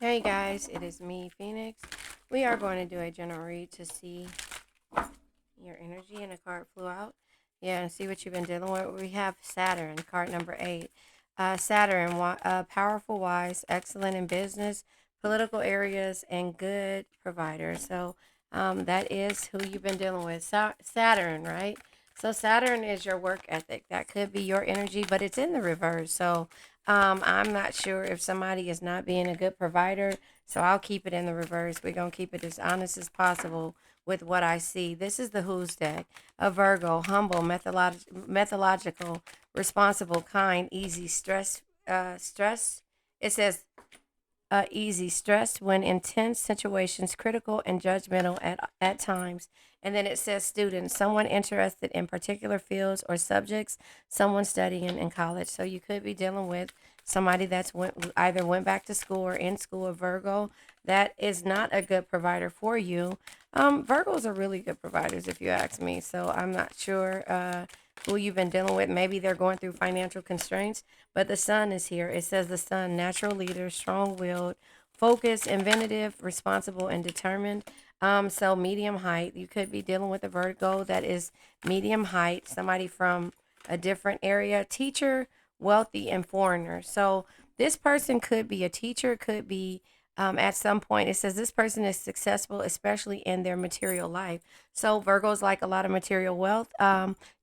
Hey guys, it is me, Phoenix. We are going to do a general read to see your energy, and a card flew out. Yeah, and see what you've been dealing with. We have Saturn, card number 8. Saturn, powerful, wise, excellent in business, political areas, and good provider. So that is who you've been dealing with. Saturn, right? So Saturn is your work ethic. That could be your energy, but it's in the reverse. So I'm not sure if somebody is not being a good provider. So I'll keep it in the reverse. We're going to keep it as honest as possible with what I see. This is the Who's deck. A Virgo, humble, methodological, responsible, kind, easy, stress. It says easy, stressed when intense situations, critical and judgmental at times. And then it says student, someone interested in particular fields or subjects, someone studying in college. So you could be dealing with somebody that's either went back to school or in school. A Virgo that is not a good provider for you. Virgos are really good providers, if you ask me. So I'm not sure who you've been dealing with. Maybe they're going through financial constraints, but the sun is here. It says the sun, natural leader, strong willed, focused, inventive, responsible, and determined. So medium height. You could be dealing with a Virgo that is medium height, somebody from a different area, teacher, wealthy, and foreigner. So this person could be a teacher, could be at some point. It says this person is successful, especially in their material life. So Virgos like a lot of material wealth.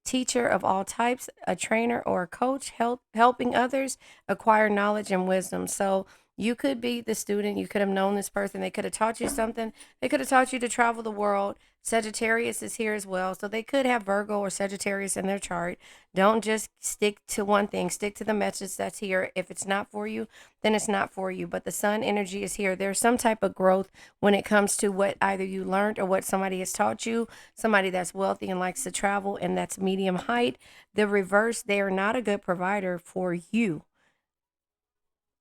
Teacher of all types, a trainer or a coach, helping others acquire knowledge and wisdom. So you could be the student. You could have known this person. They could have taught you something. They could have taught you to travel the world. Sagittarius is here as well. So they could have Virgo or Sagittarius in their chart. Don't just stick to one thing. Stick to the message that's here. If it's not for you, then it's not for you. But the sun energy is here. There's some type of growth when it comes to what either you learned or what somebody has taught you. Somebody that's wealthy and likes to travel and that's medium height. The reverse, they are not a good provider for you.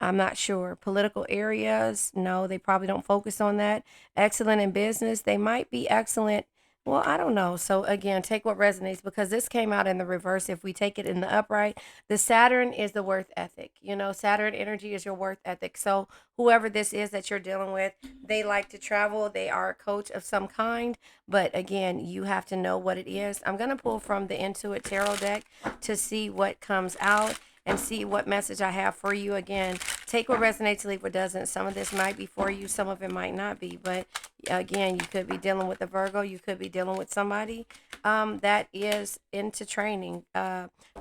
I'm not sure. Political areas, no, they probably don't focus on that. Excellent in business, they might be excellent. Well, I don't know. So again, take what resonates because this came out in the reverse. If we take it in the upright, the Saturn is the worth ethic. Saturn energy is your worth ethic. So whoever this is that you're dealing with, they like to travel. They are a coach of some kind. But again, you have to know what it is. I'm going to pull from the Intuit Tarot deck to see what comes out and see what message I have for you. Again, take what resonates, leave what doesn't. Some of this might be for you, some of it might not be. But again, you could be dealing with a Virgo, you could be dealing with somebody that is into training.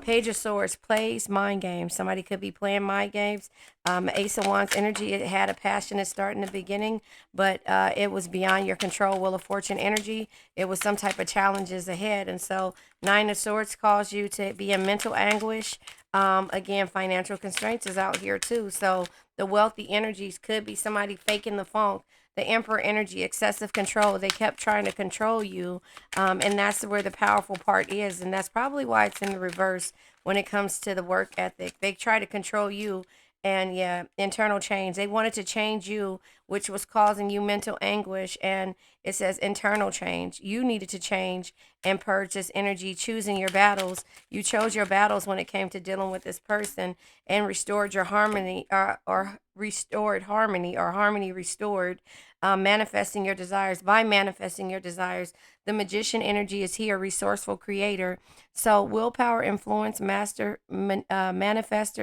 Page of Swords plays mind games. Somebody could be playing mind games. Ace of Wands energy, it had a passionate start in the beginning, but it was beyond your control. Wheel of Fortune energy, it was some type of challenges ahead. And so Nine of Swords caused you to be in mental anguish. Again, financial constraints is out here too. So the wealthy energies could be somebody faking the funk. The Emperor energy, excessive control. They kept trying to control you. And that's where the powerful part is. And that's probably why it's in the reverse when it comes to the work ethic. They try to control you. And yeah, internal change. They wanted to change you, which was causing you mental anguish. And it says internal change. You needed to change and purge this energy, choosing your battles. You chose your battles when it came to dealing with this person and restored your harmony, or restored harmony, or harmony restored. Manifesting your desires. By manifesting your desires, the magician energy is here, resourceful creator. So willpower, influence, manifester,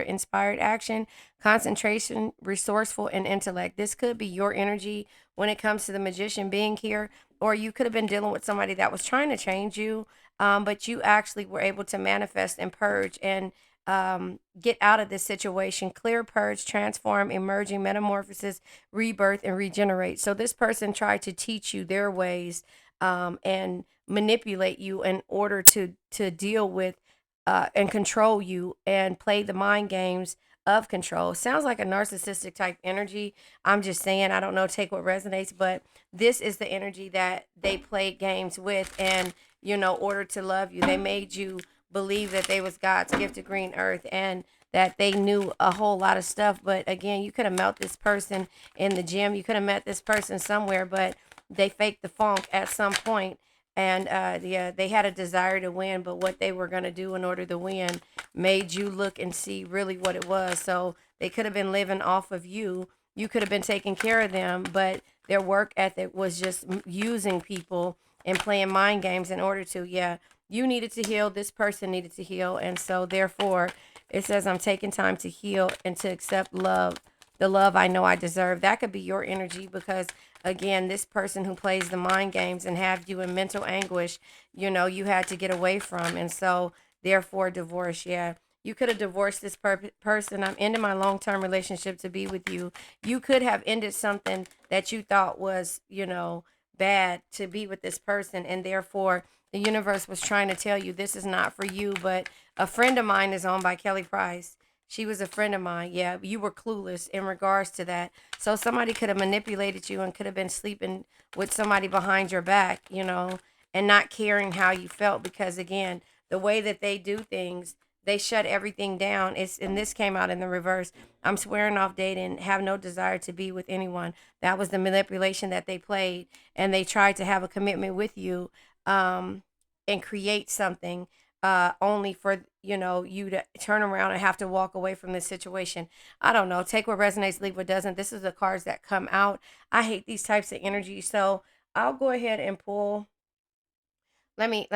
inspired action, concentration, resourceful, and intellect. This could be your energy when it comes to the magician being here, or you could have been dealing with somebody that was trying to change you, but you actually were able to manifest and purge and get out of this situation. Clear, purge, transform, emerging, metamorphosis, rebirth, and regenerate. So this person tried to teach you their ways and manipulate you in order to deal with and control you and play the mind games of control. Sounds like a narcissistic type energy. I'm just saying, I don't know, take what resonates, but this is the energy that they played games with, and order to love you. They made you believe that they was God's gift to green earth and that they knew a whole lot of stuff. But again, you could have met this person in the gym. You could have met this person somewhere, but they faked the funk at some point. And yeah, they had a desire to win, but what they were going to do in order to win made you look and see really what it was. So they could have been living off of you you could have been taking care of them, but their work ethic was just using people and playing mind games in order to, yeah, you needed to heal, this person needed to heal. And so, therefore, it says, I'm taking time to heal and to accept love, the love I know I deserve. That could be your energy because, again, this person who plays the mind games and have you in mental anguish, you had to get away from. And so, therefore, divorce, yeah. You could have divorced this person. I'm ending my long term relationship to be with you. You could have ended something that you thought was, bad to be with this person. And therefore, the universe was trying to tell you this is not for you. But a friend of mine is on by Kelly Price. She was a friend of mine. Yeah, you were clueless in regards to that. So somebody could have manipulated you and could have been sleeping with somebody behind your back, and not caring how you felt because, again, the way that they do things, they shut everything down. And this came out in the reverse. I'm swearing off dating, have no desire to be with anyone. That was the manipulation that they played, and they tried to have a commitment with you, and create something, only for you to turn around and have to walk away from this situation. I don't know. Take what resonates, leave what doesn't. This is the cards that come out. I hate these types of energy, so I'll go ahead and pull. Let me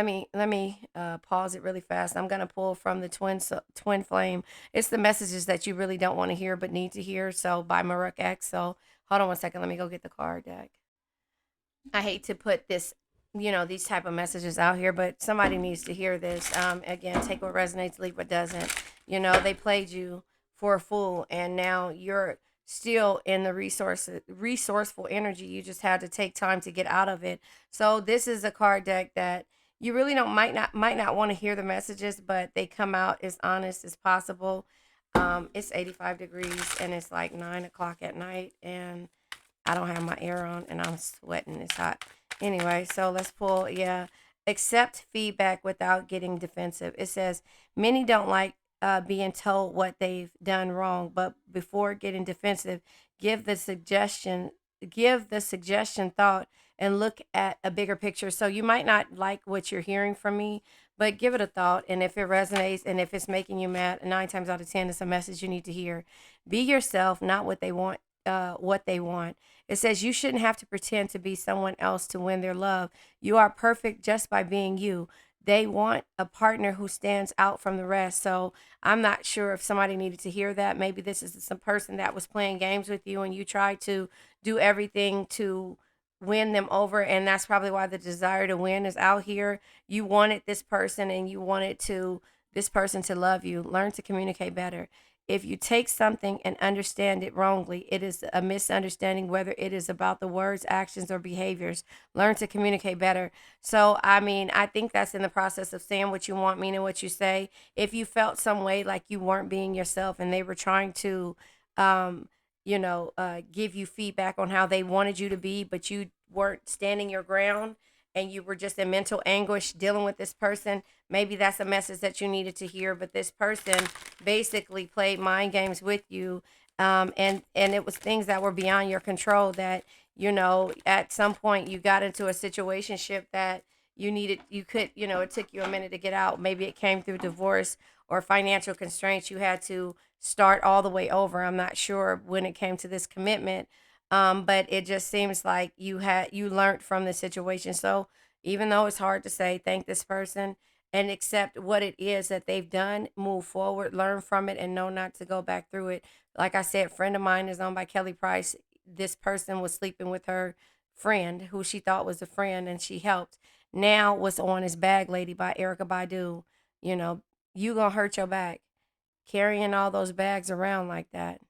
pause it really fast. I'm gonna pull from the twin flame. It's the messages that you really don't want to hear but need to hear. So by Maruk X. So hold on one second. Let me go get the card deck. I hate to put this, these type of messages out here, but somebody needs to hear this. Again, take what resonates, leave what doesn't. They played you for a fool, and now you're still in the resourceful energy. You just had to take time to get out of it. So this is a card deck that you really don't might not want to hear the messages, but they come out as honest as possible. It's 85 degrees and it's like 9 o'clock at night, and I don't have my air on and I'm sweating. It's hot. Anyway, so let's pull. Yeah. Accept feedback without getting defensive. It says, many don't like being told what they've done wrong, but before getting defensive, give the suggestion, give the suggestion thought and look at a bigger picture. So you might not like what you're hearing from me, but give it a thought. And if it resonates and if it's making you mad, 9 times out of 10, it's a message you need to hear. Be yourself, not what they want. What they want. It says you shouldn't have to pretend to be someone else to win their love. You are perfect just by being you. They want a partner who stands out from the rest. So I'm not sure if somebody needed to hear that. Maybe this is some person that was playing games with you and you tried to do everything to win them over. And that's probably why the desire to win is out here. You wanted this person and you wanted this person to love you. Learn to communicate better. If you take something and understand it wrongly, it is a misunderstanding, whether it is about the words, actions, or behaviors. Learn to communicate better. So, I mean, I think that's in the process of saying what you want, meaning what you say. If you felt some way like you weren't being yourself and they were trying to, um, give you feedback on how they wanted you to be, but you weren't standing your ground and you were just in mental anguish dealing with this person, maybe that's a message that you needed to hear. But this person basically played mind games with you, and it was things that were beyond your control. That at some point you got into a situationship that you could, it took you a minute to get out. Maybe it came through divorce or financial constraints. You had to start all the way over. I'm not sure when it came to this commitment, but it just seems like you learned from the situation. So even though it's hard to say, thank this person and accept what it is that they've done, move forward, learn from it, and know not to go back through it. Like I said, friend of mine is on by Kelly Price. This person was sleeping with her friend who she thought was a friend and she helped. Now what's on is Bag Lady by Erica Badu. You know, you gonna hurt your back carrying all those bags around like that.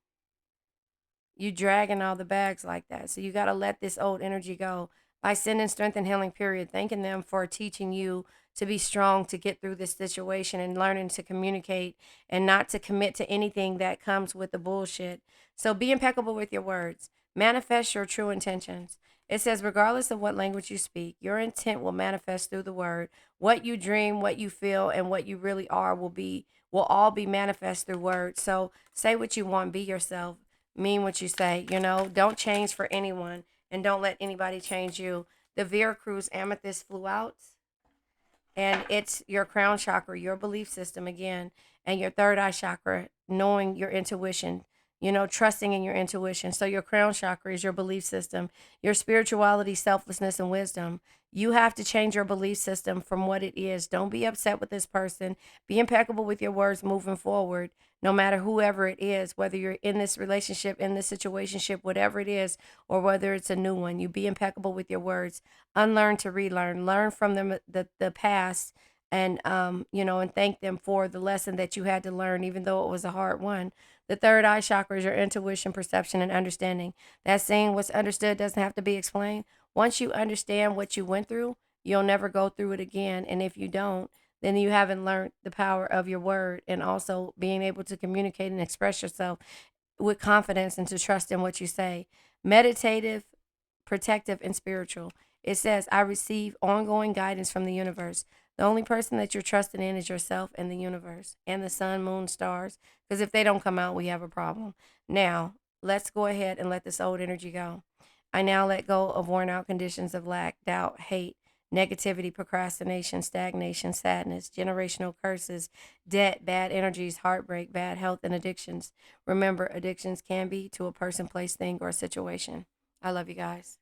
You dragging all the bags like that. So you got to let this old energy go by sending strength and healing, period. Thanking them for teaching you to be strong to get through this situation and learning to communicate and not to commit to anything that comes with the bullshit. So be impeccable with your words. Manifest your true intentions. It says, regardless of what language you speak, your intent will manifest through the word. What you dream, what you feel, and what you really are will all be manifest through words. So say what you want, be yourself, mean what you say. Don't change for anyone and don't let anybody change you. The Vera Cruz Amethyst flew out, and it's your crown chakra, your belief system again, and your third eye chakra, knowing your intuition. you know, trusting in your intuition. So your crown chakra is your belief system, your spirituality, selflessness, and wisdom. You have to change your belief system from what it is. Don't be upset with this person. Be impeccable with your words moving forward, no matter whoever it is, whether you're in this relationship, in this situationship, whatever it is, or whether it's a new one. You be impeccable with your words. Unlearn to relearn. Learn from them the past, and you know, and thank them for the lesson that you had to learn, even though it was a hard one. The third eye chakra is your intuition, perception, and understanding. That saying, what's understood doesn't have to be explained. Once you understand what you went through, you'll never go through it again. And if you don't, then you haven't learned the power of your word, and also being able to communicate and express yourself with confidence and to trust in what you say. Meditative, protective, and spiritual. It says, I receive ongoing guidance from the universe. The only person that you're trusting in is yourself and the universe and the sun, moon, stars. Because if they don't come out, we have a problem. Now, let's go ahead and let this old energy go. I now let go of worn out conditions of lack, doubt, hate, negativity, procrastination, stagnation, sadness, generational curses, debt, bad energies, heartbreak, bad health, and addictions. Remember, addictions can be to a person, place, thing, or situation. I love you guys.